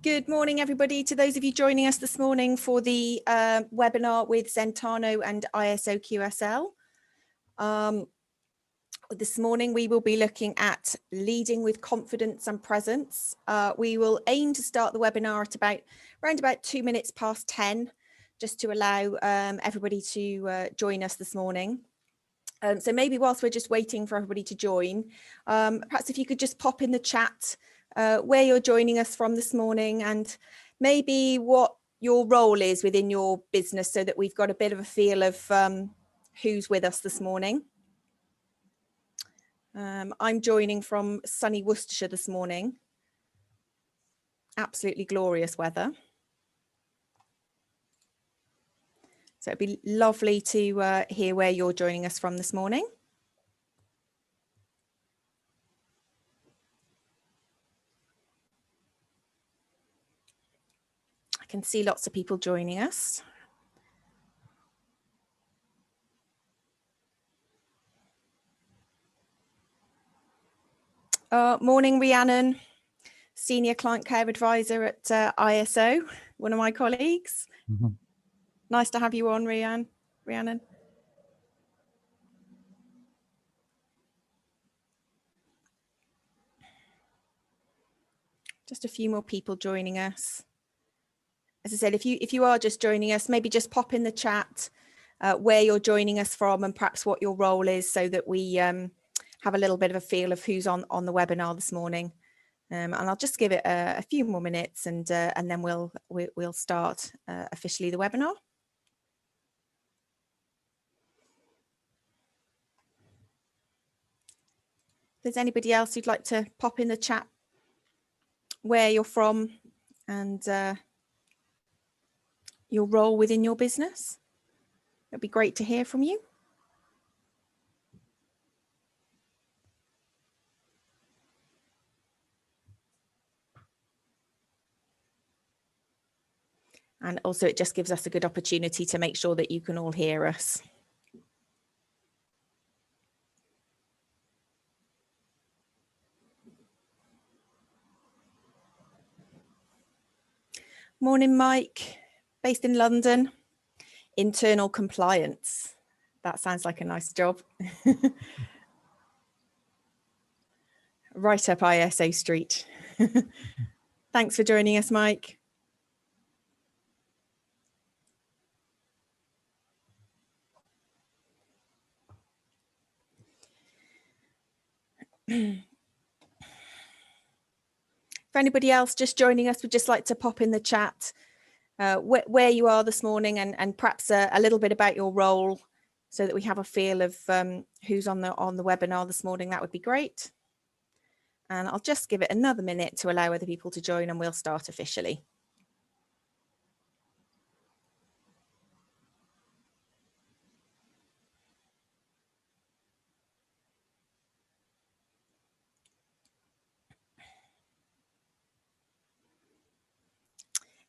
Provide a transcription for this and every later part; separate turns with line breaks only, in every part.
Good morning, everybody. To those of you joining us this morning for the webinar with Zentano and ISO QSL. This morning, we will be looking at leading with confidence and presence. We will aim to start the webinar at around about 2 minutes past 10, just to allow everybody to join us this morning. So maybe whilst we're just waiting for everybody to join, perhaps if you could just pop in the chat where you're joining us from this morning and maybe what your role is within your business, so that we've got a bit of a feel of who's with us this morning. I'm joining from sunny Worcestershire this morning. Absolutely glorious weather. So it'd be lovely to hear where you're joining us from this morning. I can see lots of people joining us. Morning, Rhiannon, Senior Client Care Advisor at ISO, one of my colleagues. Mm-hmm. Nice to have you on, Rhiannon. Just a few more people joining us. As I said, if you are just joining us, maybe just pop in the chat where you're joining us from and perhaps what your role is, so that we have a little bit of a feel of who's on the webinar this morning. And I'll just give it a few more minutes, and then we'll start officially the webinar. If there's anybody else who'd like to pop in the chat where you're from and your role within your business, it'd be great to hear from you. And also it just gives us a good opportunity to make sure that you can all hear us. Morning, Mike, based in London. Internal compliance. That sounds like a nice job. Right up ISO Street. Thanks for joining us, Mike. For anybody else just joining us, we'd just like to pop in the chat where you are this morning, and perhaps a little bit about your role, so that we have a feel of who's on the webinar this morning. That would be great. And I'll just give it another minute to allow other people to join, and we'll start officially.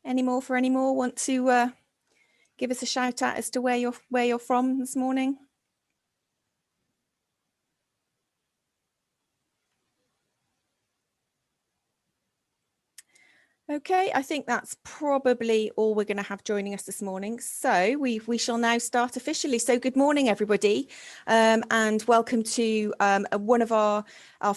Any more want to give us a shout out as to where you're from this morning? Okay, I think that's probably all we're going to have joining us this morning. So we shall now start officially. So good morning, everybody, and welcome to one of our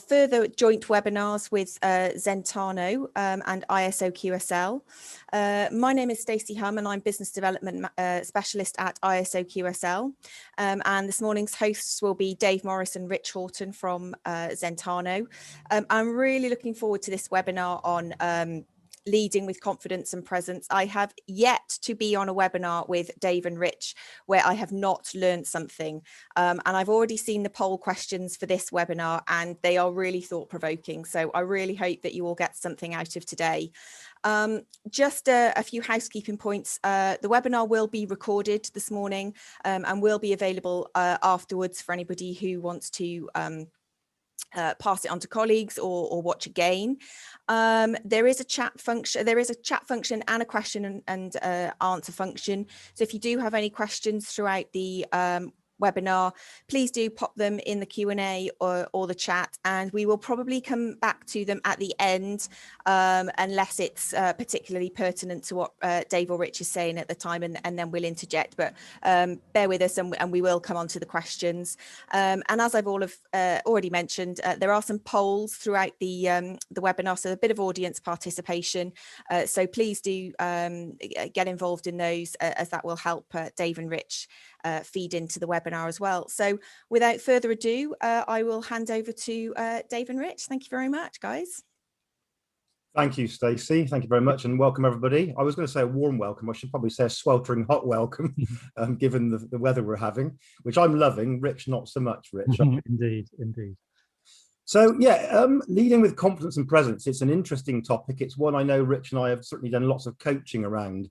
further joint webinars with Zentano and ISO QSL. My name is Stacey Hum, and I'm Business Development Specialist at ISO QSL. And this morning's hosts will be Dave Morris and Rich Horton from Zentano. I'm really looking forward to this webinar on leading with confidence and presence. I have yet to be on a webinar with Dave and Rich where I have not learned something. And I've already seen the poll questions for this webinar, and they are really thought-provoking. So I really hope that you all get something out of today. Just a few housekeeping points. The webinar will be recorded this morning and will be available afterwards for anybody who wants to pass it on to colleagues or watch again. There is a chat function and a question and answer function. So if you do have any questions throughout the webinar, please do pop them in the Q&A or the chat, and we will probably come back to them at the end, unless it's particularly pertinent to what Dave or Rich is saying at the time, and then we'll interject. But bear with us, and we will come on to the questions. And as I've already mentioned, there are some polls throughout the webinar, so a bit of audience participation. So please do get involved in those, as that will help Dave and Rich feed into the webinar as well. So without further ado, I will hand over to Dave and Rich. Thank you very much, guys.
Thank you, Stacey. Thank you very much, and welcome everybody. I was going to say a warm welcome. I should probably say a sweltering hot welcome, given the weather we're having, which I'm loving. Rich, not so much, Rich.
Indeed, indeed.
So yeah, leading with confidence and presence. It's an interesting topic. It's one I know Rich and I have certainly done lots of coaching around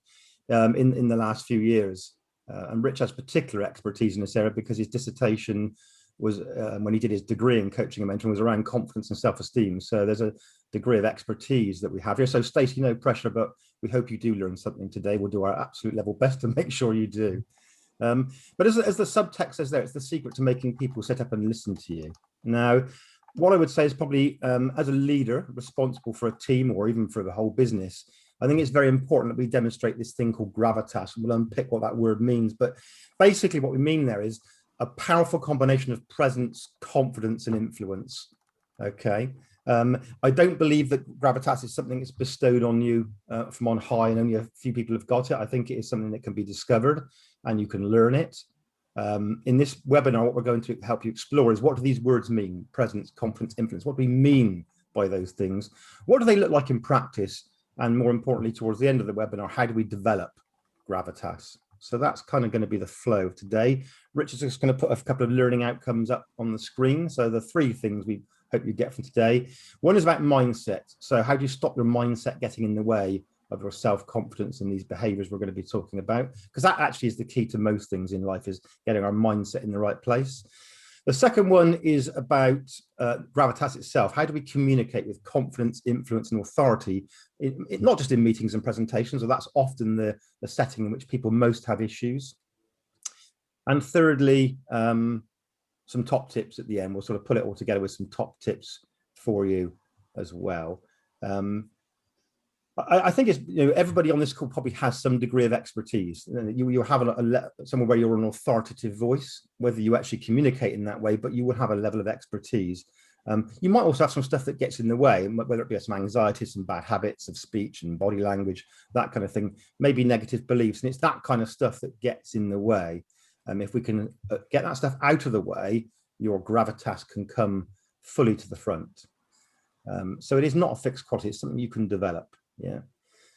in the last few years. And Rich has particular expertise in this area because his dissertation was, when he did his degree in coaching and mentoring, was around confidence and self-esteem. So there's a degree of expertise that we have here. So Stacey, no pressure, but we hope you do learn something today. We'll do our absolute level best to make sure you do. But as the subtext says there, it's the secret to making people sit up and listen to you. Now, what I would say is probably as a leader responsible for a team or even for the whole business, I think it's very important that we demonstrate this thing called gravitas, and we'll unpick what that word means. But basically what we mean there is a powerful combination of presence, confidence, and influence. Okay. I don't believe that gravitas is something that's bestowed on you from on high and only a few people have got it. I think it is something that can be discovered and you can learn it. In this webinar, what we're going to help you explore is, what do these words mean? Presence, confidence, influence. What do we mean by those things? What do they look like in practice? And more importantly, towards the end of the webinar, how do we develop gravitas? So that's kind of going to be the flow of today. Rich is just going to put a couple of learning outcomes up on the screen. So the three things we hope you get from today. One is about mindset. So how do you stop your mindset getting in the way of your self-confidence and these behaviors we're going to be talking about? Because that actually is the key to most things in life, is getting our mindset in the right place. The second one is about gravitas itself. How do we communicate with confidence, influence, and authority, not just in meetings and presentations, or that's often the setting in which people most have issues. And thirdly, some top tips at the end. We'll sort of put it all together with some top tips for you as well. I think it's, everybody on this call probably has some degree of expertise. You have somewhere where you're an authoritative voice, whether you actually communicate in that way, but you will have a level of expertise. You might also have some stuff that gets in the way, whether it be some anxiety, some bad habits of speech and body language, that kind of thing, maybe negative beliefs. And it's that kind of stuff that gets in the way. If we can get that stuff out of the way, your gravitas can come fully to the front. So it is not a fixed quality, it's something you can develop. Yeah.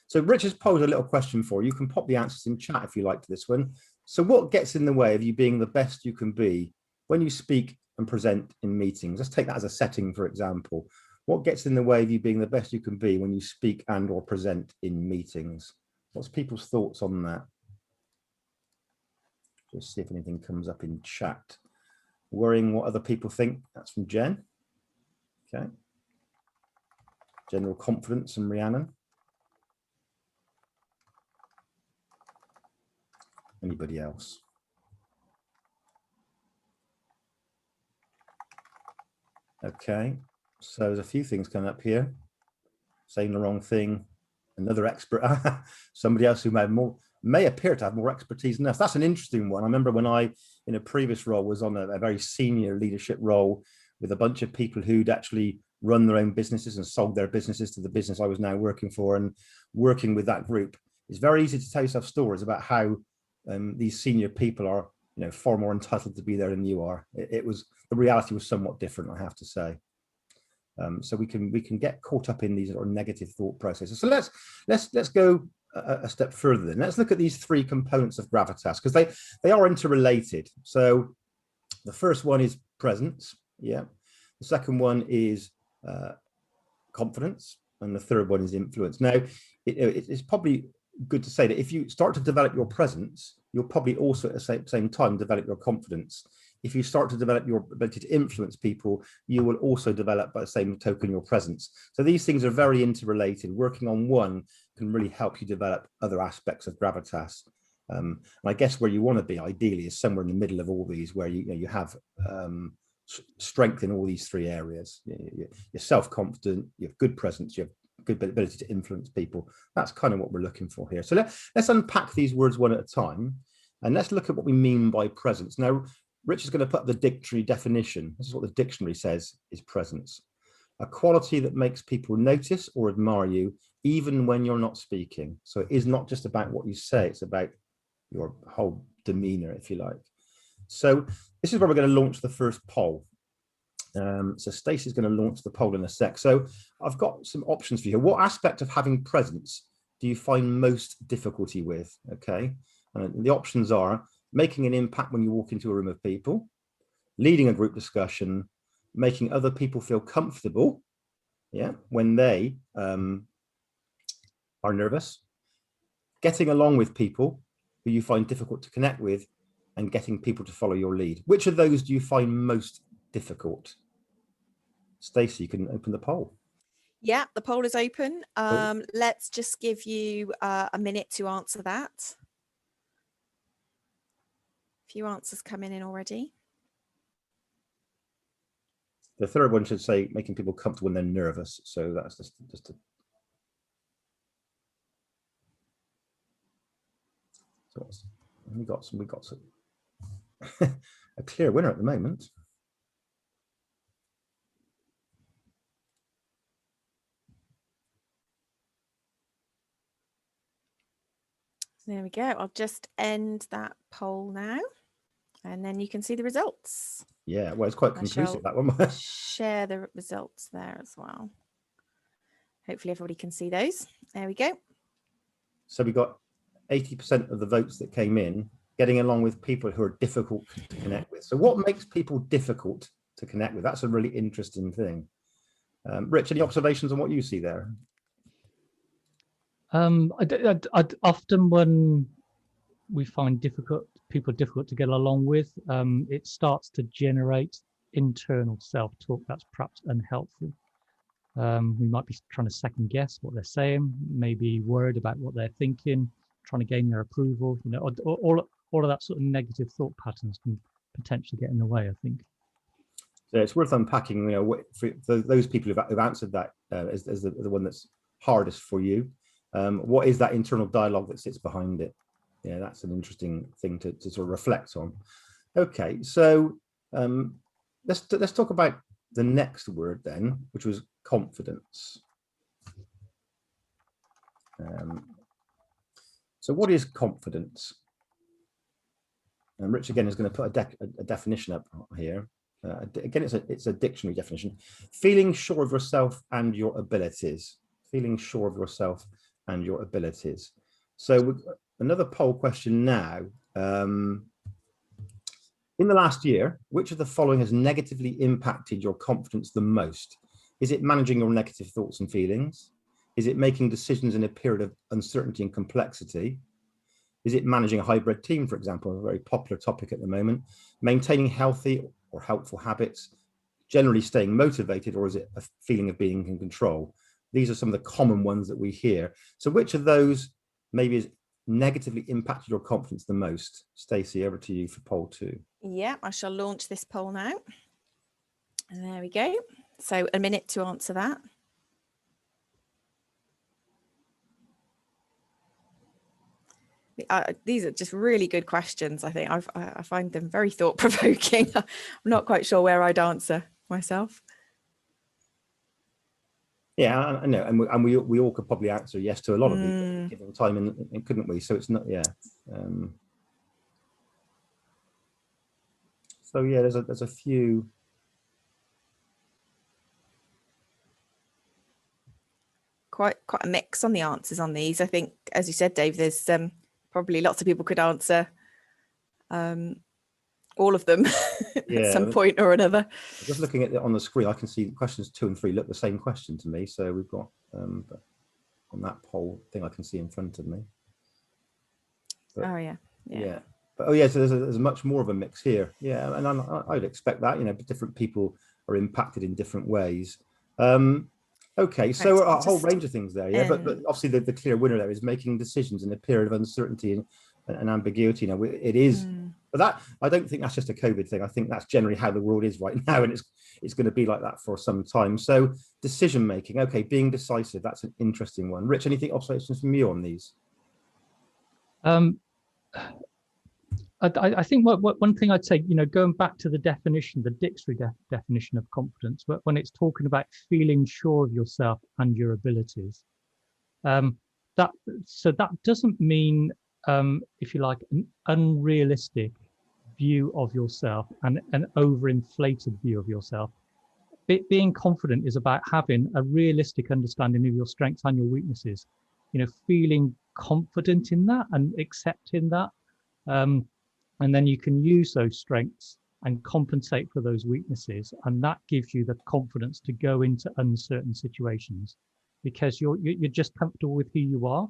So Rich has posed a little question for you. You can pop the answers in chat if you like to this one. So what gets in the way of you being the best you can be when you speak and present in meetings? Let's take that as a setting, for example. What gets in the way of you being the best you can be when you speak and or present in meetings? What's people's thoughts on that? Just see if anything comes up in chat. Worrying what other people think. That's from Jen. Okay. General confidence from Rhiannon. Anybody else? Okay, so there's a few things coming up here. Saying the wrong thing, another expert, somebody else who may appear to have more expertise than us. That's an interesting one. I remember when I, in a previous role, was on a very senior leadership role with a bunch of people who'd actually run their own businesses and sold their businesses to the business I was now working for. And working with that group, it's very easy to tell yourself stories about how these senior people are, far more entitled to be there than you are. The reality was somewhat different, I have to say. So we can get caught up in these sort of negative thought processes. So let's go a step further. Then let's look at these three components of gravitas, because they are interrelated. So the first one is presence. Yeah. The second one is confidence, and the third one is influence. Now, it's probably good to say that if you start to develop your presence, you'll probably also at the same time develop your confidence. If you start to develop your ability to influence people, you will also develop, by the same token, your presence. So these things are very interrelated. Working on one can really help you develop other aspects of gravitas. And I guess where you want to be ideally is somewhere in the middle of all these, where you have strength in all these three areas. You're self-confident, you have good presence, you have good ability to influence people. That's kind of what we're looking for here. So let's unpack these words one at a time, and let's look at what we mean by presence. Now, Rich is going to put up the dictionary definition. This is what the dictionary says is presence: a quality that makes people notice or admire you, even when you're not speaking. So it is not just about what you say, it's about your whole demeanor, if you like. So this is where we're going to launch the first poll. So Stacey's going to launch the poll in a sec. So I've got some options for you. What aspect of having presence do you find most difficulty with? Okay, and the options are making an impact when you walk into a room of people, leading a group discussion, making other people feel comfortable, yeah, when they are nervous, getting along with people who you find difficult to connect with, and getting people to follow your lead. Which of those do you find most difficult? Stacey, you can open the poll.
Yeah, the poll is open. Let's just give you a minute to answer that. A few answers coming in already.
The third one should say making people comfortable when they're nervous. So that's just a... So we got some a clear winner at the moment.
There we go. I'll just end that poll now, and then you can see the results.
Yeah, well, it's quite conclusive, that one.
Share the results there as well. Hopefully everybody can see those. There we go.
So we got 80% of the votes that came in getting along with people who are difficult to connect with. So what makes people difficult to connect with? That's a really interesting thing. Rich, any observations on what you see there?
I'd often, when we find people difficult to get along with, it starts to generate internal self-talk that's perhaps unhelpful. We might be trying to second guess what they're saying, maybe worried about what they're thinking, trying to gain their approval. You know, all of that sort of negative thought patterns can potentially get in the way, I think. So
it's worth unpacking. You know, for those people who've answered that as the one that's hardest for you. What is that internal dialogue that sits behind it? Yeah, that's an interesting thing to sort of reflect on. Okay, so let's talk about the next word then, which was confidence. So what is confidence? And Rich again is going to put a definition up here. Again, it's a dictionary definition. Feeling sure of yourself and your abilities. Feeling sure of yourself and your abilities. So another poll question now. In the last year, which of the following has negatively impacted your confidence the most? Is it managing your negative thoughts and feelings? Is it making decisions in a period of uncertainty and complexity? Is it managing a hybrid team, for example, a very popular topic at the moment? Maintaining healthy or helpful habits? Generally staying motivated, or is it a feeling of being in control? These are some of the common ones that we hear. So which of those maybe has negatively impacted your confidence the most? Stacey, over to you for poll 2.
Yeah, I shall launch this poll now. And there we go. So a minute to answer that. These are just really good questions. I think I find them very thought-provoking. I'm not quite sure where I'd answer myself.
Yeah, I know, and we all could probably answer yes to a lot of these given time, and couldn't we? So it's not, yeah. So yeah, there's a few.
Quite a mix on the answers on these. I think, as you said, Dave, there's probably lots of people could answer all of them at some point or another.
Just looking at it on the screen, I can see questions 2 and 3 look the same question to me. So we've got on that poll thing I can see in front of me. But,
oh yeah.
But oh yeah, so there's much more of a mix here. Yeah, and I'd expect that. You know, different people are impacted in different ways. Okay, so a whole range of things there, yeah. But obviously the clear winner there is making decisions in a period of uncertainty and ambiguity. You know, it is, but that, I don't think that's just a COVID thing. I think that's generally how the world is right now, and it's going to be like that for some time. So decision making, okay, being decisive, that's an interesting one. Rich, anything, observations from you on these?
I think one thing I'd say, you know, going back to the definition, the dictionary definition of confidence, when it's talking about feeling sure of yourself and your abilities, that doesn't mean, if you like, an unrealistic view of yourself and an overinflated view of yourself. Being confident is about having a realistic understanding of your strengths and your weaknesses, you know, feeling confident in that and accepting that. And then you can use those strengths and compensate for those weaknesses. And that gives you the confidence to go into uncertain situations because you're just comfortable with who you are.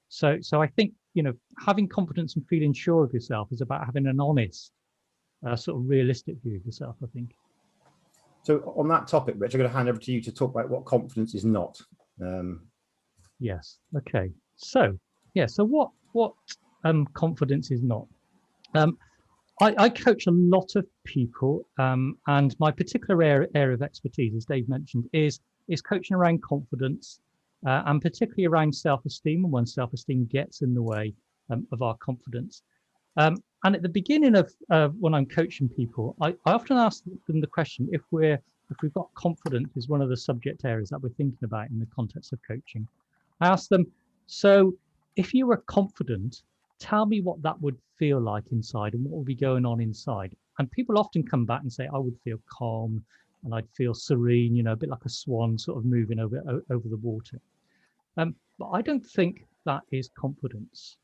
So I think, you know, having confidence and feeling sure of yourself is about having an honest, sort of realistic view of yourself, I think.
So on that topic, Rich, I'm going to hand over to you to talk about what confidence is not.
Yes. Okay. So yeah. So what confidence is not? I coach a lot of people, and my particular area of expertise, as Dave mentioned, is coaching around confidence, and particularly around self-esteem, and when self-esteem gets in the way of our confidence. And at the beginning of when I'm coaching people, I often ask them the question: if we've got confidence is one of the subject areas that we're thinking about in the context of coaching, I ask them, so if you were confident, tell me what that would feel like inside and what would be going on inside. And people often come back and say, I would feel calm and I'd feel serene, you know, a bit like a swan sort of moving over the water. But I don't think that is confidence.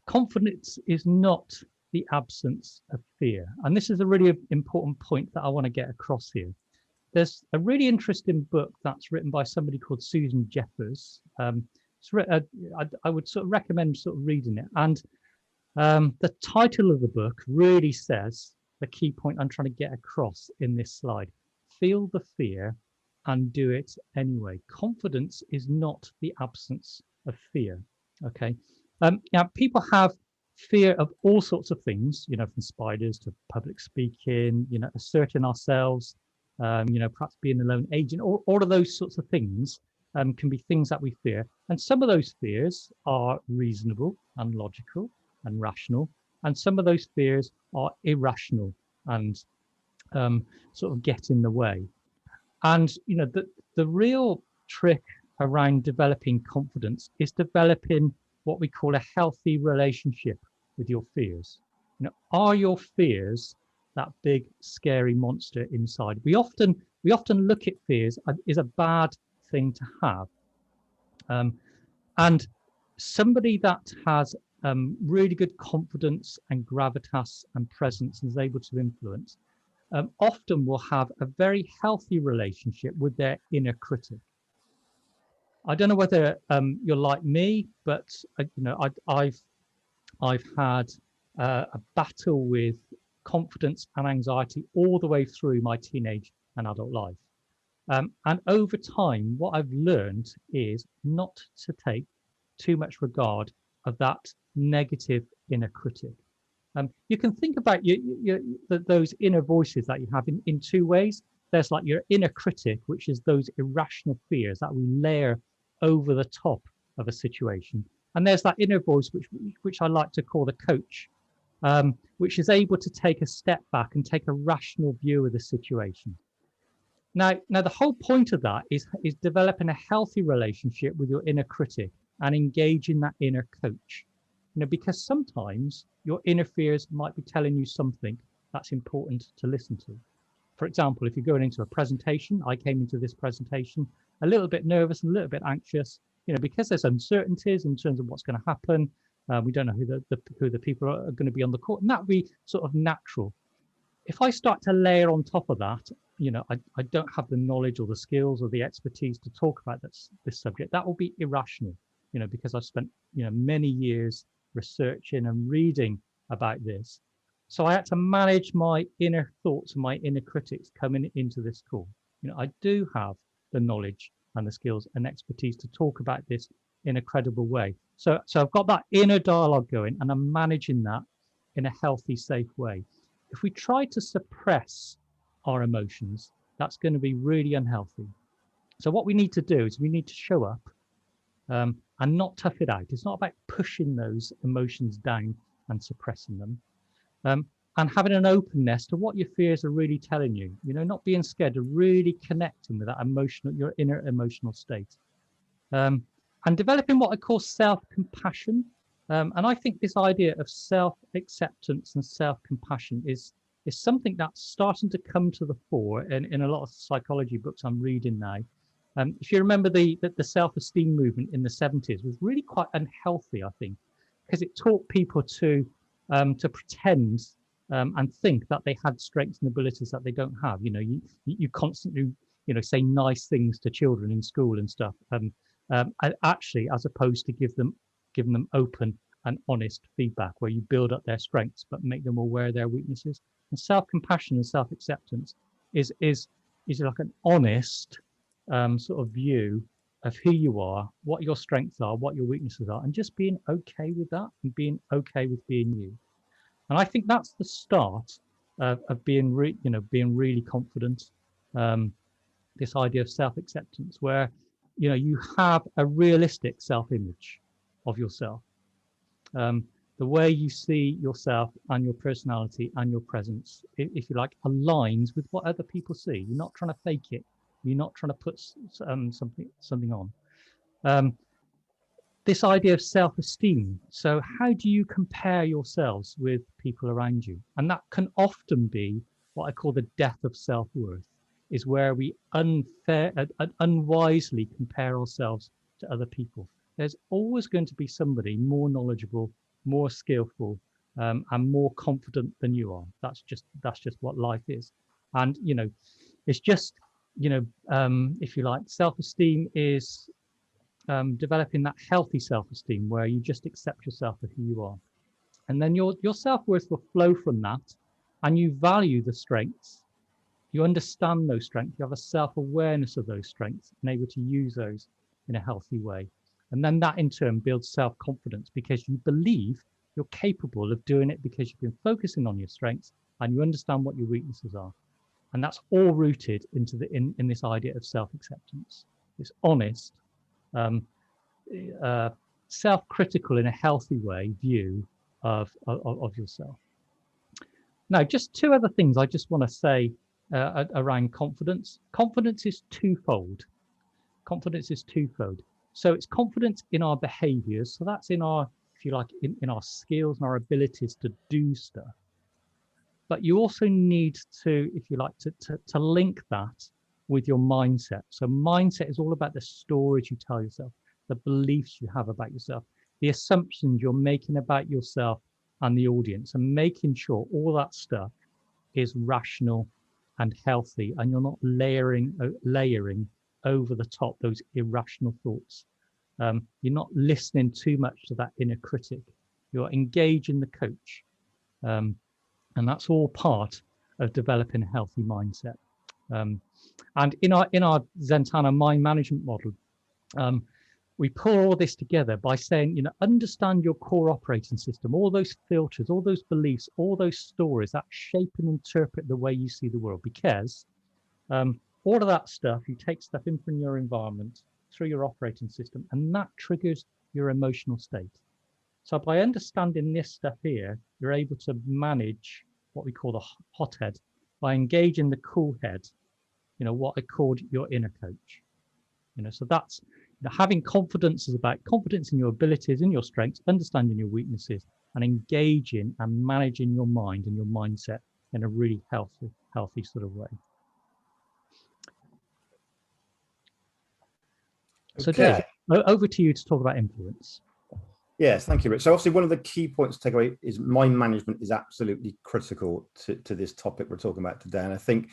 Confidence is not the absence of fear. And this is a really important point that I want to get across here. There's a really interesting book that's written by somebody called Susan Jeffers. I would sort of recommend sort of reading it. And the title of the book really says the key point I'm trying to get across in this slide. Feel the fear and do it anyway. Confidence is not the absence of fear. Okay. Now people have fear of all sorts of things, you know, from spiders to public speaking, you know, asserting ourselves, you know, perhaps being a lone agent, all of those sorts of things can be things that we fear. And some of those fears are reasonable and logical and rational. And some of those fears are irrational and sort of get in the way. And, you know, the real trick around developing confidence is developing what we call a healthy relationship with your fears. You know, are your fears that big, scary monster inside? We often look at fears as a bad thing to have. And somebody that has really good confidence and gravitas and presence and is able to influence often will have a very healthy relationship with their inner critic. I don't know whether you're like me, but you know, I've had a battle with confidence and anxiety all the way through my teenage and adult life. And over time, what I've learned is not to take too much regard of that negative inner critic. You can think about those inner voices that you have in two ways. There's like your inner critic, which is those irrational fears that we layer over the top of a situation. And there's that inner voice, which I like to call the coach, which is able to take a step back and take a rational view of the situation. Now the whole point of that is developing a healthy relationship with your inner critic and engaging that inner coach. You know, because sometimes your inner fears might be telling you something that's important to listen to. For example, if you're going into a presentation, I came into this presentation a little bit nervous and a little bit anxious, you know, because there's uncertainties in terms of what's going to happen. We don't know who the people are going to be on the court, and that would be sort of natural. If I start to layer on top of that, you know, I don't have the knowledge or the skills or the expertise to talk about this subject, that will be irrational, you know, because I've spent, you know, many years researching and reading about this. So I had to manage my inner thoughts and my inner critics coming into this call. You know, I do have the knowledge and the skills and expertise to talk about this in a credible way. So I've got that inner dialogue going, and I'm managing that in a healthy, safe way. If we try to suppress our emotions, that's going to be really unhealthy. So what we need to do is we need to show up and not tough it out. It's not about pushing those emotions down and suppressing them, and having an openness to what your fears are really telling you. You know, not being scared, to really connecting with that emotional, your inner emotional state, and developing what I call self-compassion. And I think this idea of self-acceptance and self-compassion is something that's starting to come to the fore in a lot of psychology books I'm reading now. If you remember the self-esteem movement in the 70s was really quite unhealthy, I think, because it taught people to pretend and think that they had strengths and abilities that they don't have. You know, you constantly, you know, say nice things to children in school and stuff. Actually, as opposed to giving them open and honest feedback where you build up their strengths but make them aware of their weaknesses. And self-compassion and self-acceptance is like an honest sort of view of who you are, what your strengths are, what your weaknesses are, and just being okay with that and being okay with being you. And I think that's the start of being really confident. This idea of self-acceptance, where you have a realistic self-image of yourself. The way you see yourself and your personality and your presence, if you like, aligns with what other people see. You're not trying to fake it. You're not trying to put something on. This idea of self-esteem. So how do you compare yourselves with people around you? And that can often be what I call the death of self-worth, is where we unwisely compare ourselves to other people. There's always going to be somebody more knowledgeable, more skillful, and more confident than you are. That's just what life is. And it's just if you like, self-esteem is developing that healthy self-esteem where you just accept yourself for who you are, and then your self-worth will flow from that, and you value the strengths. You understand those strengths. You have a self-awareness of those strengths and able to use those in a healthy way. And then that in turn builds self-confidence, because you believe you're capable of doing it because you've been focusing on your strengths and you understand what your weaknesses are. And that's all rooted into in this idea of self-acceptance, this honest, self-critical in a healthy way view of yourself. Now, just two other things I just want to say around confidence. Confidence is twofold. So it's confidence in our behaviors. So that's in our, if you like, in our skills and our abilities to do stuff. But you also need to, if you like, to link that with your mindset. So mindset is all about the stories you tell yourself, the beliefs you have about yourself, the assumptions you're making about yourself and the audience, and making sure all that stuff is rational and healthy, and you're not layering over the top those irrational thoughts. You're not listening too much to that inner critic. You're engaging the coach, and that's all part of developing a healthy mindset. And in our Zentano mind management model, we pull all this together by saying, understand your core operating system, all those filters, all those beliefs, all those stories that shape and interpret the way you see the world. Because all of that stuff, you take stuff in from your environment through your operating system, and that triggers your emotional state. So by understanding this stuff here, you're able to manage what we call the hot head by engaging the cool head, what I called your inner coach. So that's, having confidence is about confidence in your abilities, in your strengths, understanding your weaknesses, and engaging and managing your mind and your mindset in a really healthy sort of way. So
Okay.
Dave, over to you to talk about influence.
Yes, thank you, Rich. So obviously one of the key points to take away is mind management is absolutely critical to this topic we're talking about today. And I think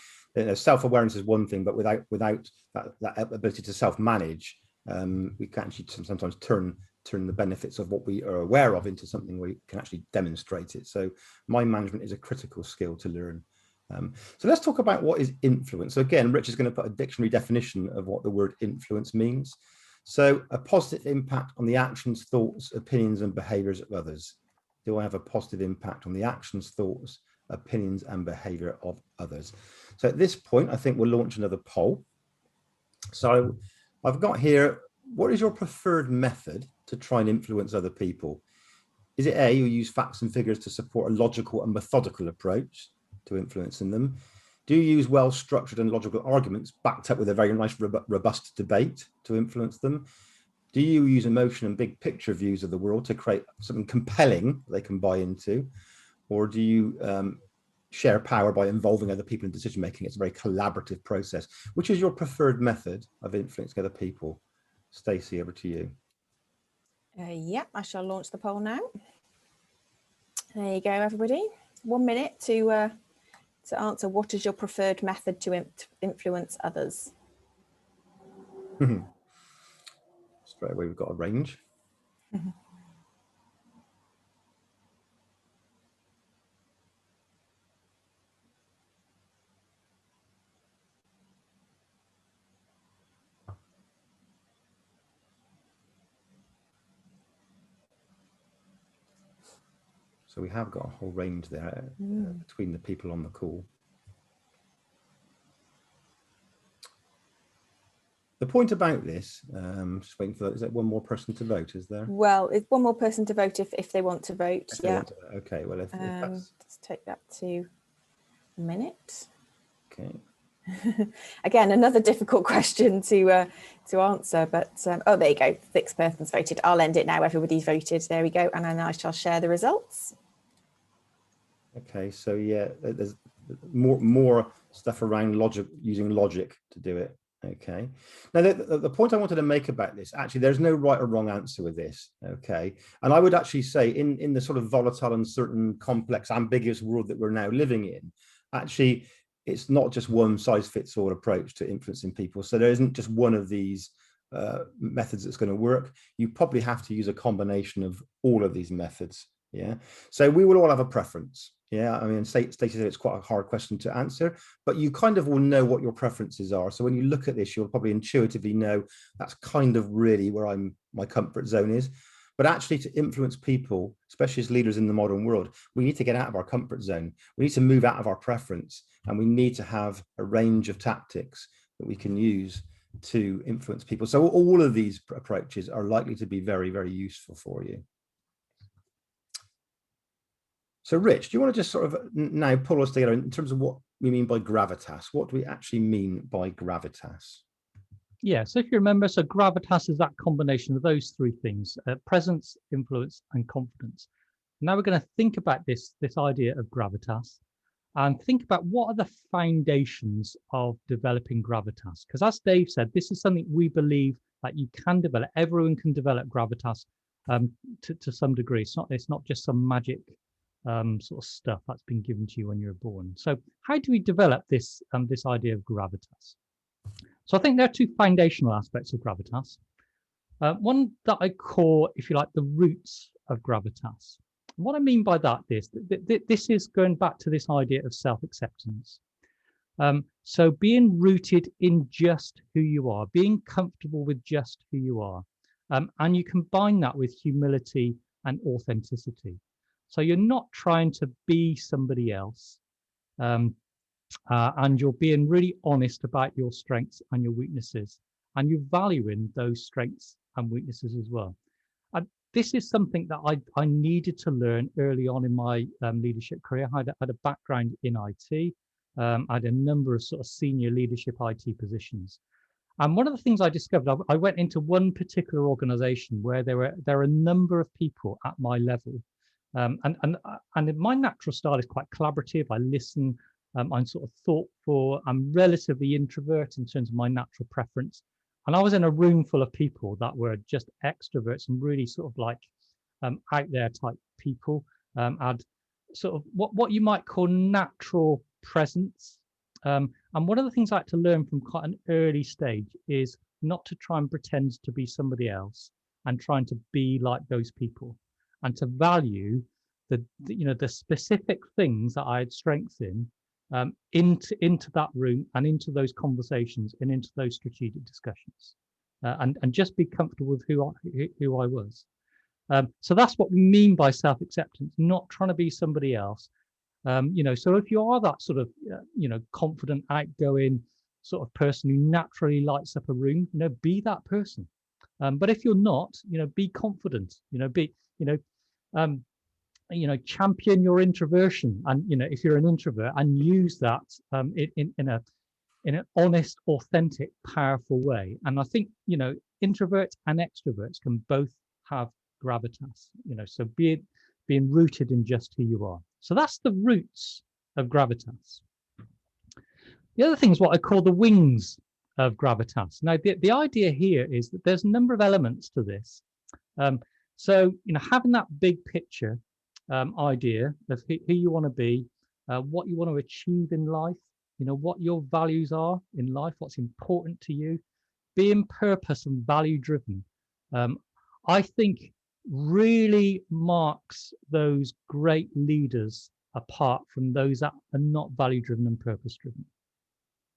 self-awareness is one thing, but without that ability to self-manage, we can actually sometimes turn the benefits of what we are aware of into something we can actually demonstrate it. So mind management is a critical skill to learn. So let's talk about what is influence. So again, Rich is going to put a dictionary definition of what the word influence means. So a positive impact on the actions, thoughts, opinions, and behaviors of others. Do I have a positive impact on the actions, thoughts, opinions, and behavior of others? So at this point, I think we'll launch another poll. So I've got here, what is your preferred method to try and influence other people? Is it A, you use facts and figures to support a logical and methodical approach to influencing them? Do you use well-structured and logical arguments backed up with a very nice, robust debate to influence them? Do you use emotion and big picture views of the world to create something compelling they can buy into? Or do you share power by involving other people in decision making? It's a very collaborative process. Which is your preferred method of influencing other people? Stacey, over to you.
Yeah, I shall launch the poll now. There you go, everybody. 1 minute to answer what is your preferred method to influence others.
Straight away, we've got a range. So we have got a whole range there between the people on the call. The point about this, just waiting for that, is that one more person to vote, is there?
Well, it's one more person to vote if they want to vote.
If they
Yeah.
want to, okay, well, if that's...
Let's take that to a minute.
Okay.
Again, another difficult question to answer, but oh, there you go. 6 persons voted. I'll end it now. Everybody's voted. There we go. And then I shall share the results.
Okay, so yeah, there's more stuff around logic, using logic to do it. Okay, now the point I wanted to make about this, actually, there's no right or wrong answer with this. Okay, and I would actually say in the sort of volatile, uncertain, complex, ambiguous world that we're now living in, actually, it's not just one size fits all approach to influencing people. So there isn't just one of these methods that's going to work. You probably have to use a combination of all of these methods. Yeah, so we will all have a preference. Yeah, I mean, Stacey said it's quite a hard question to answer, but you kind of will know what your preferences are. So when you look at this, you'll probably intuitively know that's kind of really where my comfort zone is. But actually, to influence people, especially as leaders in the modern world, we need to get out of our comfort zone. We need to move out of our preference, and we need to have a range of tactics that we can use to influence people. So all of these approaches are likely to be very, very useful for you. So Rich, do you want to just sort of now pull us together in terms of what we mean by gravitas? What do we actually mean by gravitas?
Yeah, so if you remember, so gravitas is that combination of those 3 things, presence, influence, and confidence. Now we're going to think about this idea of gravitas and think about what are the foundations of developing gravitas. Because as Dave said, this is something we believe that you can develop. Everyone can develop gravitas to some degree. It's not just some magic sort of stuff that's been given to you when you were born. So how do we develop this idea of gravitas? So I think there are 2 foundational aspects of gravitas. One that I call, if you like, the roots of gravitas. What I mean by that is this is going back to this idea of self-acceptance. So being rooted in just who you are, being comfortable with just who you are, and you combine that with humility and authenticity. So you're not trying to be somebody else, and you're being really honest about your strengths and your weaknesses, and you're valuing those strengths and weaknesses as well. And this is something that I needed to learn early on in my leadership career. I had a background in IT. I had a number of sort of senior leadership IT positions. And one of the things I discovered, I went into one particular organization where there are a number of people at my level. And my natural style is quite collaborative. I listen. I'm sort of thoughtful. I'm relatively introvert in terms of my natural preference. And I was in a room full of people that were just extroverts and really sort of like out there type people. Had sort of what you might call natural presence. And one of the things I had to learn from quite an early stage is not to try and pretend to be somebody else and trying to be like those people, and to value the specific things that I had strengths in into that room and into those conversations and into those strategic discussions. and just be comfortable with who I was. So that's what we mean by self-acceptance, not trying to be somebody else. So if you are that sort of, confident, outgoing sort of person who naturally lights up a room, be that person. But if you're not, be confident, champion your introversion. And, if you're an introvert, and use that in an honest, authentic, powerful way. And I think, introverts and extroverts can both have gravitas, so being rooted in just who you are. So that's the roots of gravitas. The other thing is what I call the wings of gravitas. Now, the idea here is that there's a number of elements to this. So, having that big picture idea of who you want to be, what you want to achieve in life, what your values are in life, what's important to you, being purpose and value driven, I think really marks those great leaders apart from those that are not value driven and purpose driven.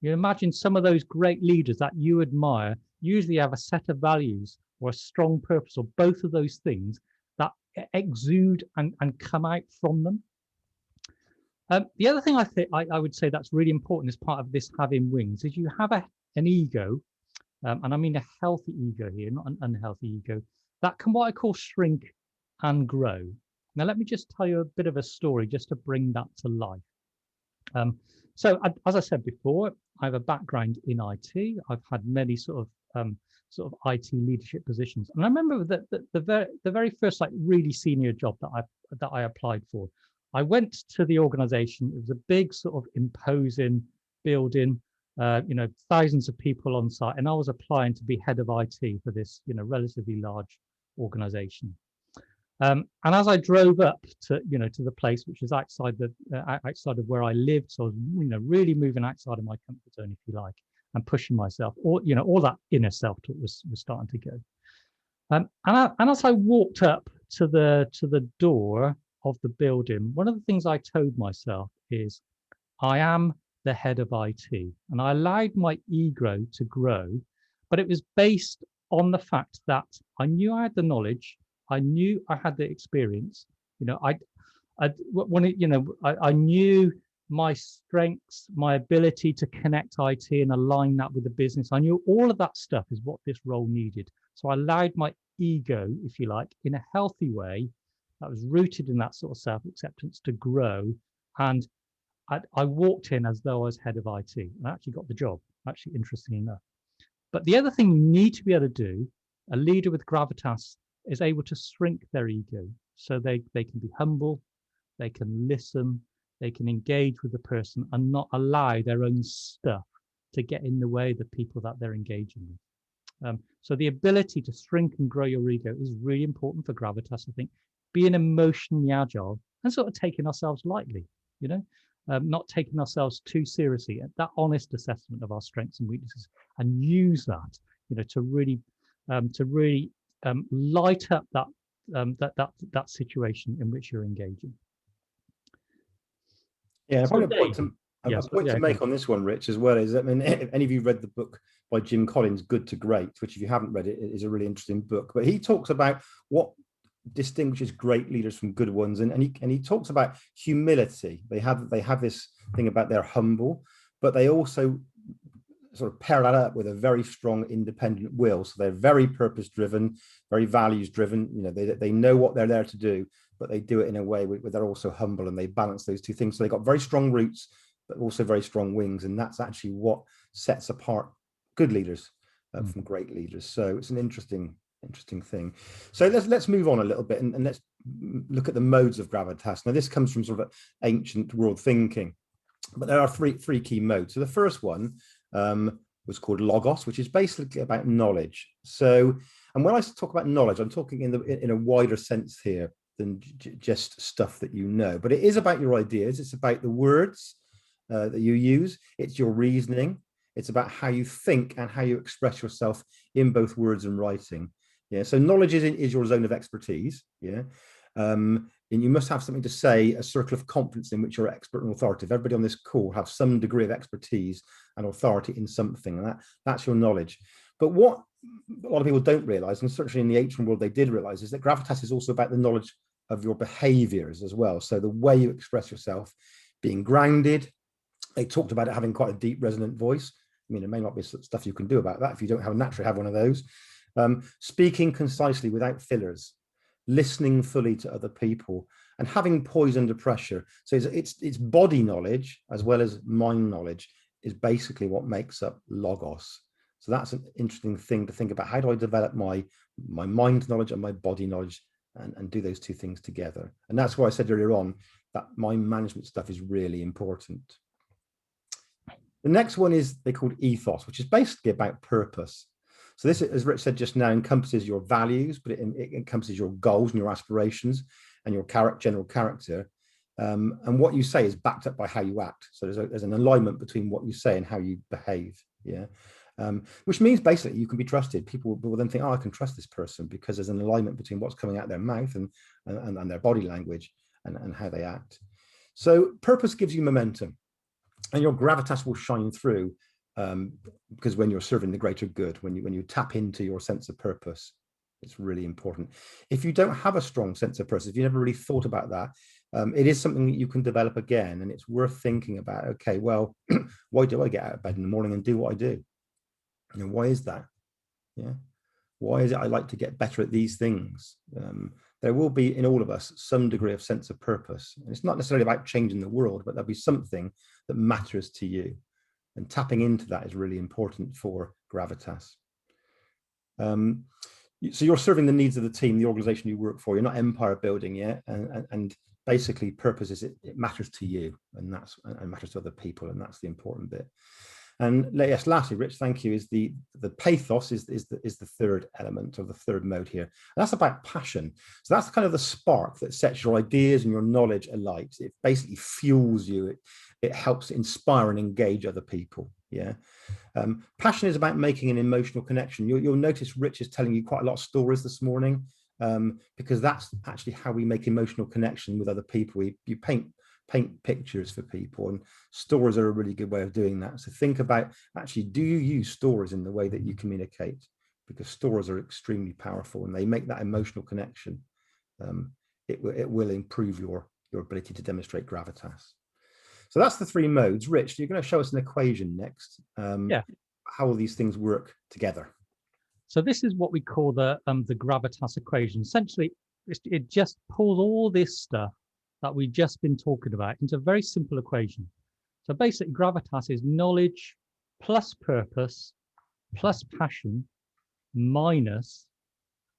You imagine some of those great leaders that you admire usually have a set of values or a strong purpose, or both of those things that exude and come out from them. The other thing I think I would say that's really important as part of this having wings is you have an ego, and I mean a healthy ego here, not an unhealthy ego, that can what I call shrink and grow. Now, let me just tell you a bit of a story just to bring that to life. So as I said before, I have a background in IT. I've had many sort of IT leadership positions, and I remember that the very first really senior job that I applied for, I went to the organization. It was a big sort of imposing building, thousands of people on site, and I was applying to be head of IT for this, relatively large organization. And as I drove up to the place, which was outside of where I lived, so I was, really moving outside of my comfort zone, if you like, and pushing myself, or all that inner self-talk was starting to go. And as I walked up to the door of the building, one of the things I told myself is, I am the head of IT, and I allowed my ego to grow, but it was based on the fact that I knew I had the knowledge, I knew I had the experience, I knew my strengths, my ability to connect IT and align that with the business. I knew all of that stuff is what this role needed. So I allowed my ego, if you like, in a healthy way that was rooted in that sort of self-acceptance to grow. And I walked in as though I was head of IT, and I actually got the job, actually, interestingly enough. But the other thing you need to be able to do, a leader with gravitas is able to shrink their ego. So they can be humble, they can listen, they can engage with the person and not allow their own stuff to get in the way of the people that they're engaging with. So the ability to shrink and grow your ego is really important for gravitas, I think. Being emotionally agile and sort of taking ourselves lightly, not taking ourselves too seriously, that honest assessment of our strengths and weaknesses, and use that, to really light up that situation in which you're engaging.
Yeah,
So
probably a point to make on this one, Rich, as well, is, I mean, if any of you read the book by Jim Collins, Good to Great, which if you haven't read it, is a really interesting book, but he talks about what distinguishes great leaders from good ones, and he talks about humility. They have this thing about they're humble, but they also sort of pair that up with a very strong independent will. So they're very purpose driven, very values driven. They know what they're there to do, but they do it in a way where they're also humble, and they balance those two things. So they've got very strong roots, but also very strong wings, and that's actually what sets apart good leaders from great leaders. So it's an interesting thing. So let's move on a little bit and let's look at the modes of gravitas. Now, this comes from sort of ancient world thinking, but there are three key modes. So the first one was called logos, which is basically about knowledge. So, and when I talk about knowledge, I'm talking in a wider sense here than just stuff that you know, but it is about your ideas. It's about the words that you use. It's your reasoning. It's about how you think and how you express yourself in both words and writing. Yeah. So knowledge is your zone of expertise. Yeah. And you must have something to say, a circle of confidence in which you're expert and authoritative. Everybody on this call have some degree of expertise and authority in something, and that's your knowledge. But what a lot of people don't realize, and certainly in the ancient world they did realize, is that gravitas is also about the knowledge of your behaviors as well. So the way you express yourself, being grounded. They talked about it having quite a deep resonant voice. I mean, it may not be stuff you can do about that if you don't naturally have one of those. Speaking concisely without fillers, listening fully to other people, and having poise under pressure. So it's body knowledge as well as mind knowledge is basically what makes up logos. So that's an interesting thing to think about. How do I develop my mind knowledge and my body knowledge and do those two things together? And that's why I said earlier on that mind management stuff is really important. The next one is they're called ethos, which is basically about purpose. So this, as Rich said just now, encompasses your values, but it encompasses your goals and your aspirations and your general character. And what you say is backed up by how you act. So there's an alignment between what you say and how you behave. Yeah. Which means basically you can be trusted. People will then think, oh, I can trust this person because there's an alignment between what's coming out their mouth and their body language and how they act. So purpose gives you momentum. And your gravitas will shine through because when you're serving the greater good, when you tap into your sense of purpose, it's really important. If you don't have a strong sense of purpose, if you never really thought about that, it is something that you can develop again, and it's worth thinking about. Okay, well, why do I get out of bed in the morning and do what I do? You know, why is that? Yeah, why is it I like to get better at these things? There will be in all of us some degree of sense of purpose. And it's not necessarily about changing the world, but there'll be something that matters to you. And tapping into that is really important for gravitas. So you're serving the needs of the team, the organization you work for. You're not empire building yet. And basically purpose is it matters to you, and matters to other people. And that's the important bit. And yes, lastly, Rich, thank you, is the pathos is the third element, or the third mode here. And that's about passion. So that's kind of the spark that sets your ideas and your knowledge alight. It basically fuels you. It helps inspire and engage other people. Yeah. Passion is about making an emotional connection. You'll notice Rich is telling you quite a lot of stories this morning, because that's actually how we make emotional connection with other people. You paint pictures for people, and stories are a really good way of doing that. So think about, actually, do you use stories in the way that you communicate? Because stories are extremely powerful and they make that emotional connection. It will improve your ability to demonstrate gravitas. So that's the three modes. Rich, you're going to show us an equation next.
Yeah.
How will these things work together?
So this is what we call the gravitas equation. Essentially, it just pulls all this stuff that we've just been talking about into a very simple equation. So basically, gravitas is knowledge plus purpose plus passion minus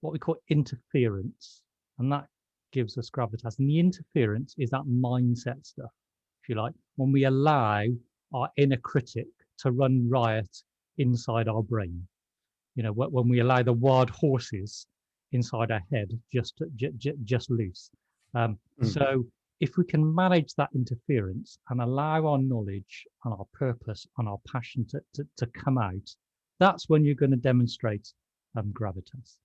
what we call interference. And that gives us gravitas. And the interference is that mindset stuff, if you like, when we allow our inner critic to run riot inside our brain. You know, when we allow the wild horses inside our head just loose. So if we can manage that interference and allow our knowledge and our purpose and our passion to come out, that's when you're going to demonstrate gravitas.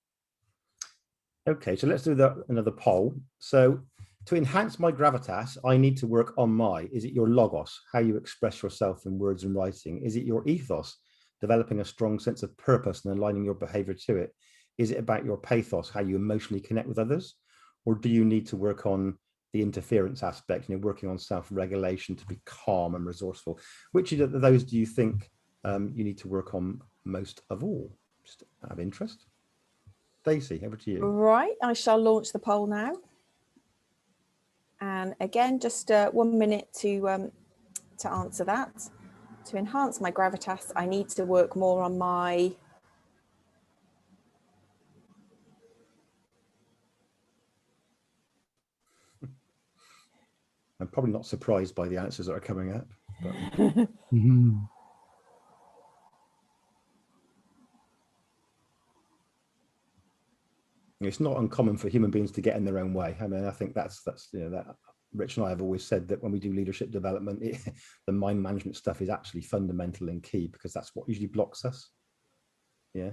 Okay, so let's do another poll. So to enhance my gravitas, I need to work on is it your logos, how you express yourself in words and writing? Is it your ethos, developing a strong sense of purpose and aligning your behavior to it? Is it about your pathos, how you emotionally connect with others? Or do you need to work on the interference aspect, working on self-regulation to be calm and resourceful? Which of those do you think you need to work on most of all? Just out of interest. Stacey, over to you.
Right, I shall launch the poll now. And again, just 1 minute to answer that. To enhance my gravitas, I need to work more on my
I'm probably not surprised by the answers that are coming up. But... It's not uncommon for human beings to get in their own way. I mean, I think that's that Rich and I have always said that when we do leadership development, the mind management stuff is actually fundamental and key, because that's what usually blocks us. Yeah.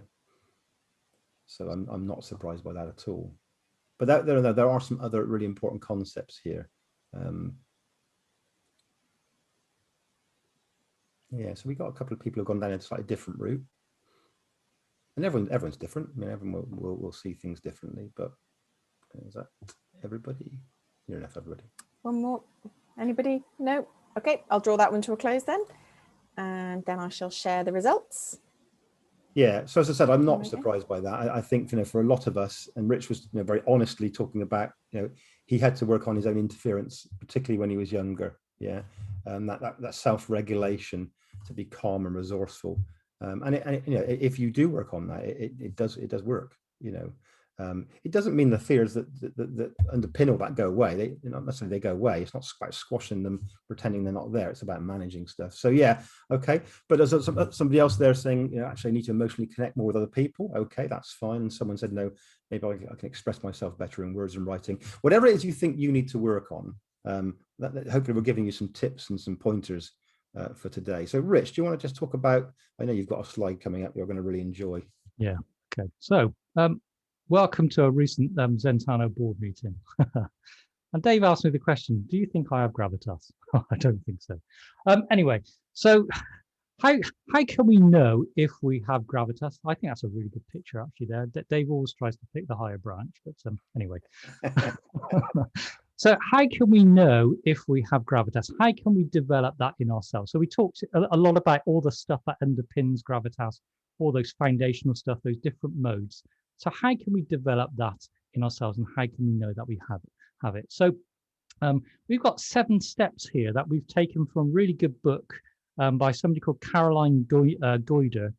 So I'm not surprised by that at all. But there are some other really important concepts here. Yeah, so we got a couple of people who've gone down a slightly different route. And everyone's different. I mean, everyone will see things differently, but is that everybody? Near enough everybody.
One more. Anybody? No? Okay, I'll draw that one to a close then. And then I shall share the results.
Yeah, so as I said, I'm not surprised by that. I think, for a lot of us, and Rich was very honestly talking about, he had to work on his own interference, particularly when he was younger. Yeah, that self-regulation, to be calm and resourceful. And if you do work on that, it does work. It doesn't mean the fears that underpin all that go away. Not necessarily they go away. It's not about squashing them, pretending they're not there. It's about managing stuff. So yeah, okay. But there's somebody else there saying, actually, I need to emotionally connect more with other people. Okay, that's fine. And someone said, no, maybe I can express myself better in words and writing. Whatever it is you think you need to work on, hopefully we're giving you some tips and some pointers for today. So Rich, do you want to just talk about, I know you've got a slide coming up you're going to really enjoy.
Yeah, okay. So welcome to a recent Zentano board meeting. And Dave asked me the question, do you think I have gravitas? I don't think so. Anyway, so how can we know if we have gravitas? I think that's a really good picture actually there. Dave always tries to pick the higher branch, but anyway. So how can we know if we have gravitas? How can we develop that in ourselves? So we talked a lot about all the stuff that underpins gravitas, all those foundational stuff, those different modes. So how can we develop that in ourselves, and how can we know that we have it? So we've got 7 steps here that we've taken from a really good book by somebody called Caroline Goyder.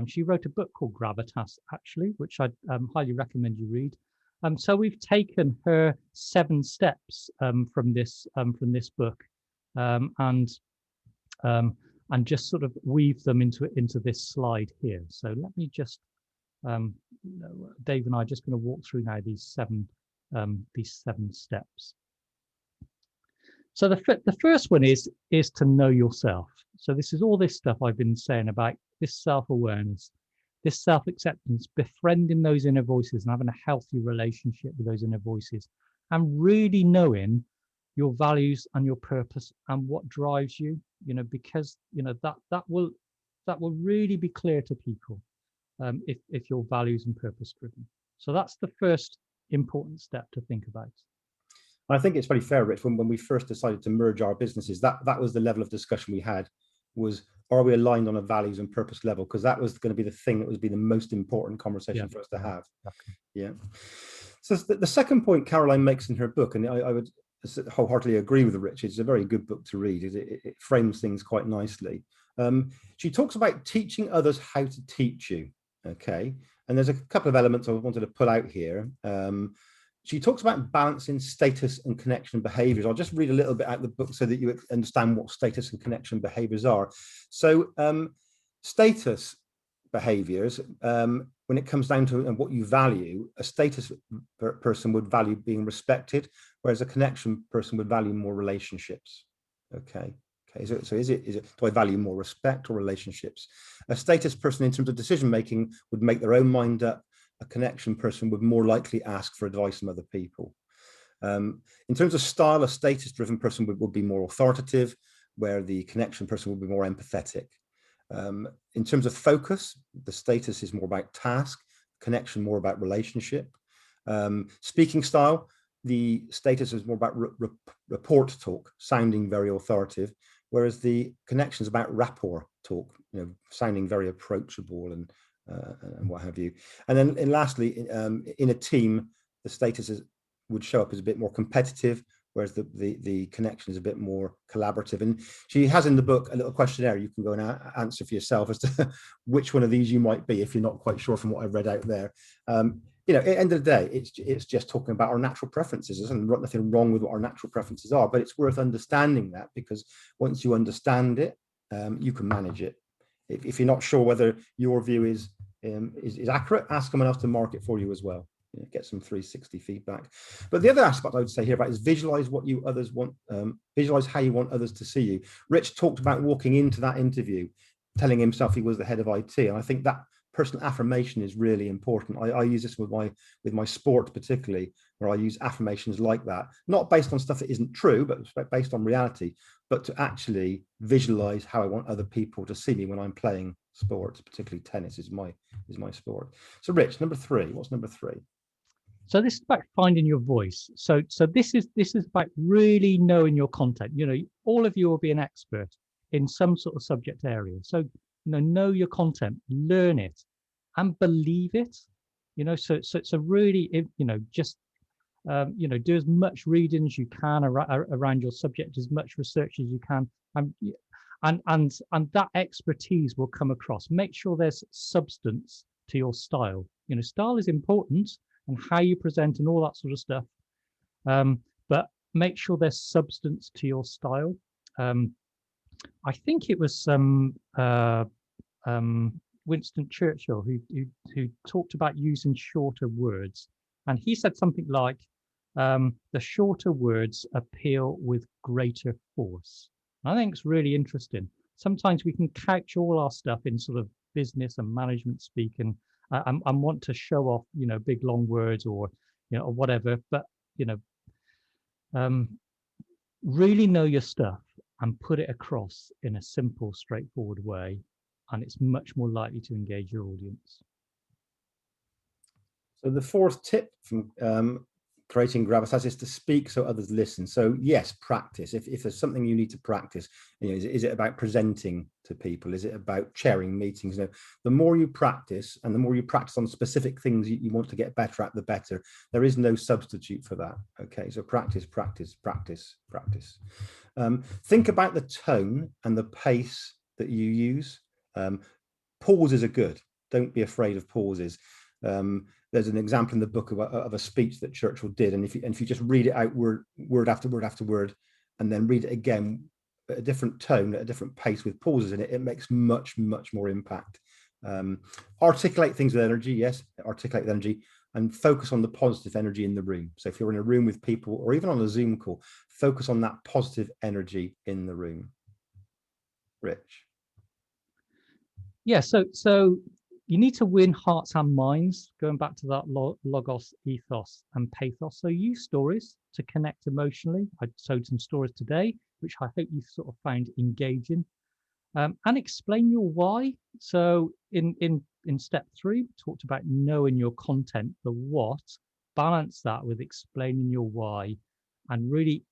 She wrote a book called Gravitas, actually, which I'd highly recommend you read. So we've taken her 7 steps from this book and just sort of weave them into this slide here. So let me just Dave and I are just going to walk through now these seven steps. So the first one is to know yourself. So this is all this stuff I've been saying about this self-awareness, this self-acceptance, befriending those inner voices and having a healthy relationship with those inner voices, and really knowing your values and your purpose and what drives you, because that will really be clear to people if your values and purpose driven. So that's the first important step to think about.
I think it's very fair, Rich, when we first decided to merge our businesses, that was the level of discussion we had, was, are we aligned on a values and purpose level? Because that was going to be the thing that was the most important conversation for us to have.
Exactly.
Yeah. So the second point Caroline makes in her book, and I would wholeheartedly agree with Rich, it's a very good book to read. It frames things quite nicely. She talks about teaching others how to teach you. Okay. And there's a couple of elements I wanted to pull out here. She talks about balancing status and connection behaviors. I'll just read a little bit out of the book so that you understand what status and connection behaviors are. So status behaviors, when it comes down to what you value, a status person would value being respected, whereas a connection person would value more relationships. Okay. So is it do I value more respect or relationships? A status person in terms of decision making would make their own mind up. A connection person would more likely ask for advice from other people. In terms of style, a status-driven person would be more authoritative, where the connection person would be more empathetic. In terms of focus, the status is more about task, connection more about relationship. Speaking style, the status is more about report talk, sounding very authoritative, whereas the connection is about rapport talk, sounding very approachable and what have you. And then lastly, in a team, the status would show up as a bit more competitive, whereas the connection is a bit more collaborative. And she has in the book a little questionnaire you can go and answer for yourself as to which one of these you might be if you're not quite sure from what I've read out there. At the end of the day, it's just talking about our natural preferences. There's nothing wrong with what our natural preferences are, but it's worth understanding that, because once you understand it, you can manage it. If you're not sure whether your view is accurate, ask someone else to mark it for you as well. Get some 360 feedback. But the other aspect I would say here about is visualize what you others want, visualize how you want others to see you. Rich talked about walking into that interview, telling himself he was the head of IT, and I think that personal affirmation is really important. I use this with my sport particularly, where I use affirmations like that, not based on stuff that isn't true, but based on reality, but to actually visualize how I want other people to see me when I'm playing sports, particularly tennis is my sport. So Rich, number 3, what's number 3?
So this is about finding your voice. So this is about really knowing your content. You know, all of you will be an expert in some sort of subject area. So, you know your content, learn it, and believe it. You know, so really, you know, just you know, do as much reading as you can around your subject, as much research as you can, and that expertise will come across. Make sure there's substance to your style. You know, style is important, and how you present and all that sort of stuff. But make sure there's substance to your style. I think it was Winston Churchill who talked about using shorter words, and he said something like, "The shorter words appeal with greater force." I think it's really interesting. Sometimes we can couch all our stuff in sort of business and management speak, and want to show off, you know, big long words or, you know, or whatever. But, you know, really know your stuff and put it across in a simple, straightforward way, and it's much more likely to engage your audience.
So the 4th tip from creating gravitas is to speak so others listen. So yes, practice. If there's something you need to practice, you know, is it about presenting to people? Is it about chairing meetings? You know, the more you practice, and the more you practice on specific things you want to get better at, the better. There is no substitute for that. Okay, so practice, practice, practice, practice. Think about the tone and the pace that you use. Pauses are good. Don't be afraid of pauses. There's an example in the book of a speech that Churchill did, and if you just read it out word after word after word, and then read it again at a different tone, at a different pace with pauses in it, it makes much more impact. Articulate things with energy. Yes, articulate with energy, and focus on the positive energy in the room. So if you're in a room with people, or even on a Zoom call, focus on that positive energy in the room. Rich.
Yeah, so you need to win hearts and minds, going back to that logos, ethos, and pathos. So use stories to connect emotionally. I showed some stories today, which I hope you sort of found engaging. And explain your why. So in step 3, we talked about knowing your content, the what. Balance that with explaining your why, and really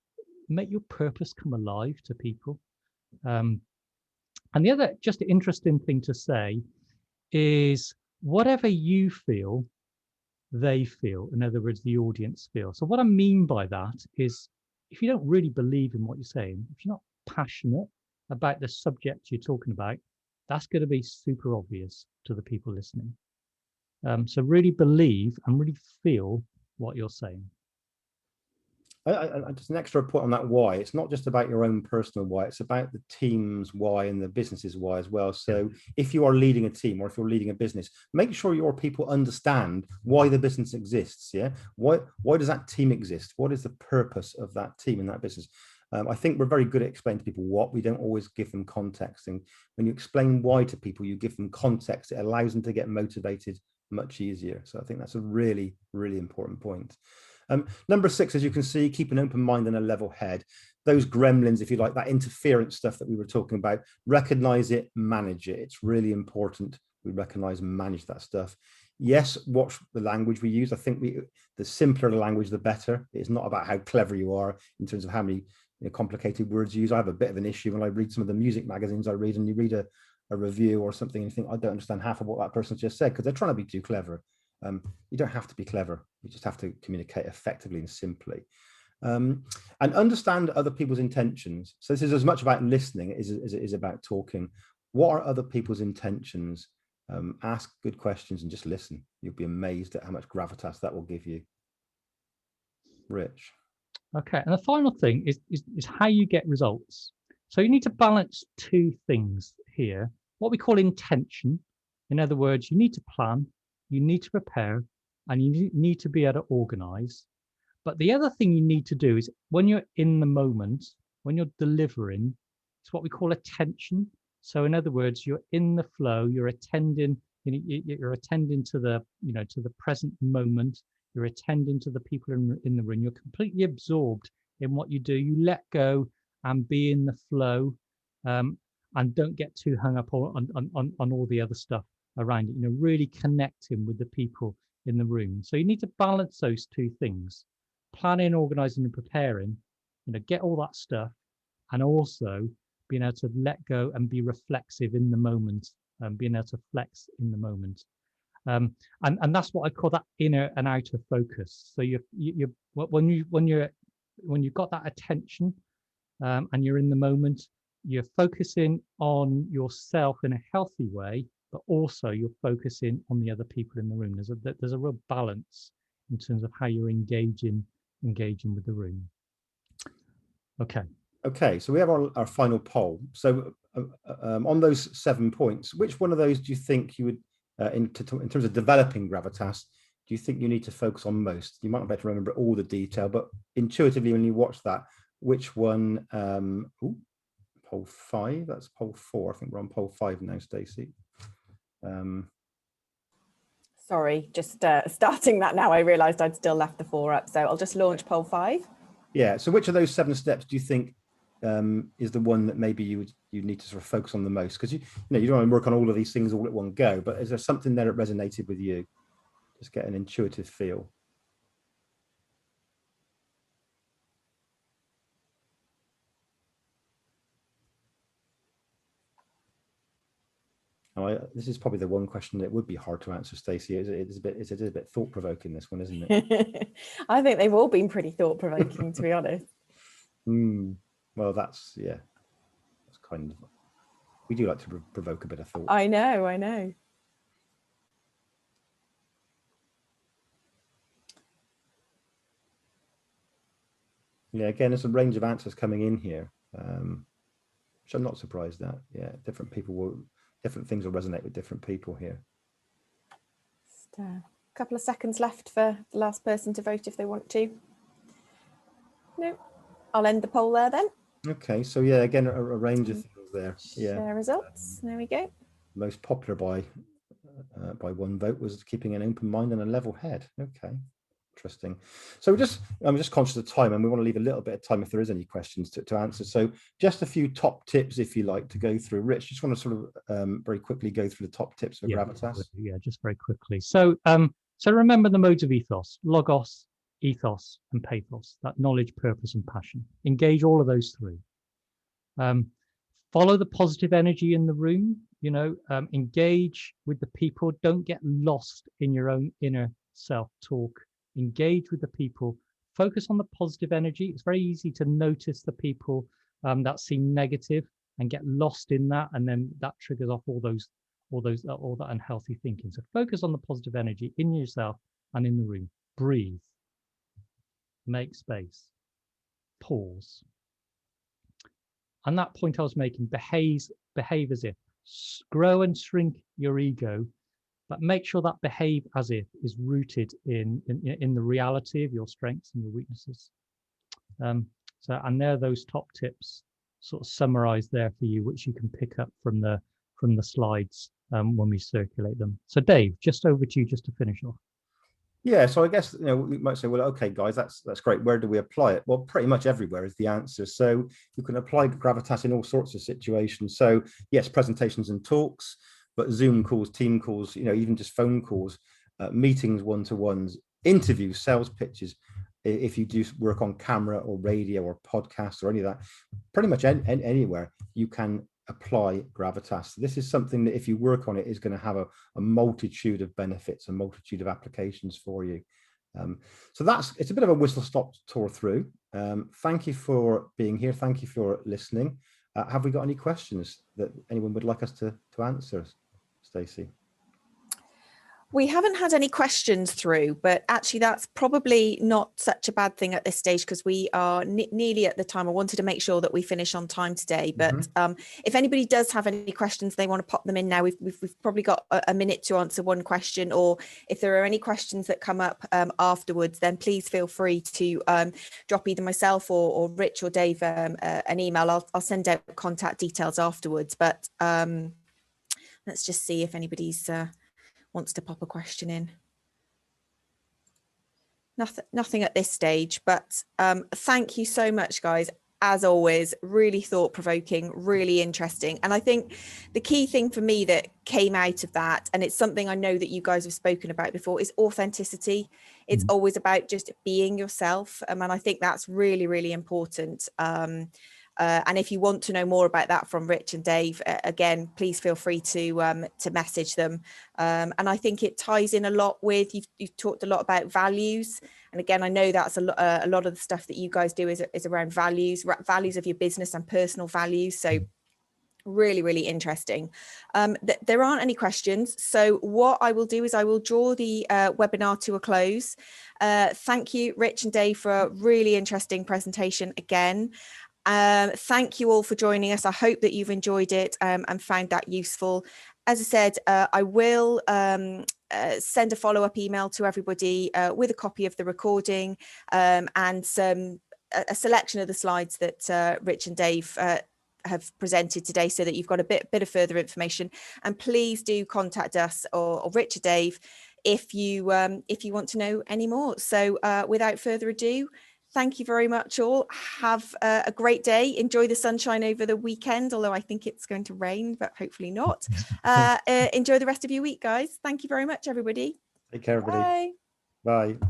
make your purpose come alive to people. And the other just interesting thing to say is, whatever you feel, they feel. In other words, the audience feel. So what I mean by that is, if you don't really believe in what you're saying, if you're not passionate about the subject you're talking about, that's going to be super obvious to the people listening. So really believe and really feel what you're saying.
Just an extra point on that why. It's not just about your own personal why, it's about the team's why and the business's why as well. So if you are leading a team, or if you're leading a business, make sure your people understand why the business exists. Yeah, why does that team exist? What is the purpose of that team and that business? I think we're very good at explaining to people what. We don't always give them context, and when you explain why to people, you give them context. It allows them to get motivated much easier. So I think that's a really important point. Number 6, as you can see, keep an open mind and a level head. Those gremlins, if you like, that interference stuff that we were talking about, recognize it, manage it. It's really important we recognize and manage that stuff. Yes, watch the language we use. I think the simpler the language, the better. It's not about how clever you are in terms of how many complicated words you use. I have a bit of an issue when I read some of the music magazines I read, and you read a review or something and you think, I don't understand half of what that person just said, because they're trying to be too clever. You don't have to be clever. You just have to communicate effectively and simply, and understand other people's intentions. So this is as much about listening as it is about talking. What are other people's intentions? Ask good questions and just listen. You'll be amazed at how much gravitas that will give you. Rich.
Okay, and the final thing is how you get results. So you need to balance 2 things here. What we call intention. In other words, you need to plan, you need to prepare, and you need to be able to organize. But the other thing you need to do is, when you're in the moment, when you're delivering, it's what we call attention. So in other words, you're in the flow, you're attending to the, to the present moment, you're attending to the people in the room, you're completely absorbed in what you do, you let go and be in the flow. And and don't get too hung up on all the other stuff around it. You know, really connecting with the people in the room. So you need to balance those two things: planning, organizing, and preparing. You know, get all that stuff, and also being able to let go and be reflexive in the moment, and being able to flex in the moment. And that's what I call that inner and outer focus. So when you've got that attention, and you're in the moment, you're focusing on yourself in a healthy way, but also you're focusing on the other people in the room. There's a real balance in terms of how you're engaging with the room. Okay,
so we have our final poll. So on those 7 points, which one of those do you think you would, in terms of developing gravitas, do you think you need to focus on most? You might not be able to remember all the detail, but intuitively when you watch that, which one, poll 5, that's poll 4. I think we're on poll 5 now, Stacey.
Sorry, just starting that now. I realised I'd still left the 4 up, so I'll just launch poll 5.
Yeah, so which of those 7 steps do you think is the one that maybe you need to sort of focus on the most? Because you don't want to work on all of these things all at one go, but is there something there that resonated with you? Just get an intuitive feel. This is probably the one question that would be hard to answer, Stacey. It is a bit thought-provoking, this one, isn't it?
I think they've all been pretty thought-provoking, to be honest.
Well, that's kind of, we do like to provoke a bit of thought.
I know.
Yeah, again, there's a range of answers coming in here, which I'm not surprised at. Yeah, different things will resonate with different people here.
Just a couple of seconds left for the last person to vote if they want to. No, I'll end the poll there then.
Okay, so yeah, again, a range of things there. Yeah.
Share results. There we go.
Most popular by 1 vote was keeping an open mind and a level head. Okay. Interesting. So I'm just conscious of time, and we want to leave a little bit of time if there is any questions to answer. So just a few top tips, if you like, to go through. Rich, just want to sort of very quickly go through the top tips for gravitas.
Yeah, just very quickly. So remember the modes of ethos: logos, ethos, and pathos. That knowledge, purpose, and passion. Engage all of those 3. Follow the positive energy in the room. You know, engage with the people. Don't get lost in your own inner self-talk. Engage with the people, focus on the positive energy. It's very easy to notice the people that seem negative and get lost in that, and then that triggers off all that unhealthy thinking. So focus on the positive energy in yourself and in the room. Breathe, make space, pause. And that point I was making, behave as if. Grow and shrink your ego, but make sure that behave as if is rooted in the reality of your strengths and your weaknesses. And there are those top tips sort of summarized there for you, which you can pick up from the slides when we circulate them. So Dave, just over to you just to finish off.
Yeah, so I guess we might say, well, okay, guys, that's great. Where do we apply it? Well, pretty much everywhere is the answer. So you can apply gravitas in all sorts of situations. So yes, presentations and talks, but Zoom calls, team calls, even just phone calls, meetings, one-to-ones, interviews, sales pitches. If you do work on camera or radio or podcast or any of that, pretty much anywhere you can apply gravitas. This is something that if you work on it is going to have a multitude of benefits, a multitude of applications for you. So it's a bit of a whistle-stop tour through. Thank you for being here. Thank you for listening. Have we got any questions that anyone would like us to answer, Stacey?
We haven't had any questions through, but actually that's probably not such a bad thing at this stage, because we are nearly at the time. I wanted to make sure that we finish on time today, but if anybody does have any questions, they want to pop them in now. We've probably got a minute to answer one question, or if there are any questions that come up afterwards, then please feel free to drop either myself or Rich or Dave an email. I'll send out contact details afterwards, but let's just see if anybody's wants to pop a question in. Nothing at this stage, but thank you so much, guys. as always, really thought-provoking, really interesting. And I think the key thing for me that came out of that, and it's something I know that you guys have spoken about before, is authenticity. It's always about just being yourself. And I think that's really, really important. And if you want to know more about that from Rich and Dave, again, please feel free to message them. And I think it ties in a lot with, you've talked a lot about values. And again, I know that's a lot of the stuff that you guys do is around values of your business and personal values. So really, really interesting. There aren't any questions. So what I will do is I will draw the webinar to a close. Thank you, Rich and Dave, for a really interesting presentation again. Thank you all for joining us. I hope that you've enjoyed it and found that useful. As I said, I will send a follow-up email to everybody with a copy of the recording and a selection of the slides that Rich and Dave have presented today, so that you've got a bit of further information. And please do contact us or Rich or Dave if you want to know any more. So without further ado, thank you very much all. Have a great day. Enjoy the sunshine over the weekend, although I think it's going to rain, but hopefully not. Enjoy the rest of your week, guys. Thank you very much, everybody.
Take care, everybody.
Bye.
Bye.